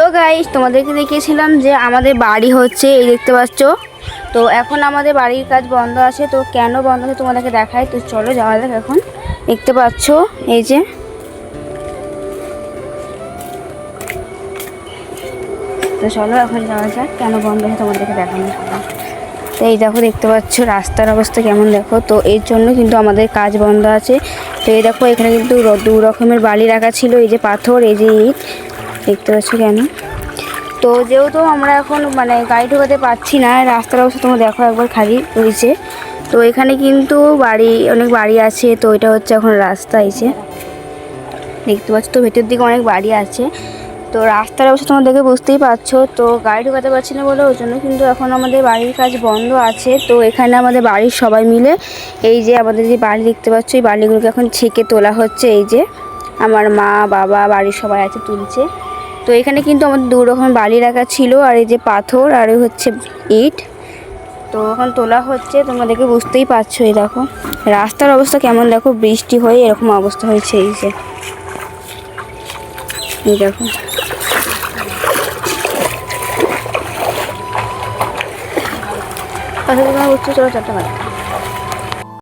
তো গাইস তোমাদেরকে দেখিয়েছিলাম যে আমাদের বাড়ি হচ্ছে এই দেখতে পাচ্ছ। তো এখন আমাদের বাড়ির কাজ বন্ধ আছে। তো কেন বন্ধ আছে তোমাদেরকে দেখাই। তো চলো যাওয়া যাক। এখন দেখতে পাচ্ছ এই যে তো চলো এখন যাওয়া যাক কেন বন্ধ আছে তোমাদেরকে দেখানো। তো এই দেখো দেখতে পাচ্ছ রাস্তার অবস্থা কেমন দেখো। তো এর জন্য কিন্তু আমাদের কাজ বন্ধ আছে। তো এই দেখো এখানে কিন্তু দু রকমের বালি রাখা ছিল, এই যে পাথর, এই যে ইট দেখতে পাচ্ছ কেন। তো যেহেতু আমরা এখন গাড়ি ঢোকাতে পারছি না, রাস্তার অবস্থা তোমরা দেখো একবার খালি রয়েছে। তো এখানে কিন্তু অনেক বাড়ি আছে। তো এটা হচ্ছে এখন রাস্তা, এসে দেখতে পাচ্ছ। তো ভেতর দিকে অনেক বাড়ি আছে। তো রাস্তার অবস্থা তোমরা দেখে বুঝতেই পারছো। তো গাড়ি ঢোকাতে পারছি না বলে ওই জন্য কিন্তু এখন আমাদের বাড়ির কাজ বন্ধ আছে। তো এখানে আমাদের বাড়ির সবাই মিলে এই যে আমাদের যে বাড়ি দেখতে পাচ্ছ, এই বাড়িগুলোকে এখন ছেঁকে তোলা হচ্ছে। এই যে আমার মা বাবা বাড়ির সবাই আছে তুলছে। তো এখানে কিন্তু আমাদের দু রকম বালি রাখা ছিল, আর এই যে পাথর আর হচ্ছে ইট। তো এখন তোলা হচ্ছে, তোমরা দেখে বুঝতেই পারছো। এই দেখো রাস্তার অবস্থা কেমন দেখো, বৃষ্টি হয়ে এরকম অবস্থা হয়েছে। এই যে এই দেখো আচ্ছা তোমরা উঠছো, চলো 4টা বাজে।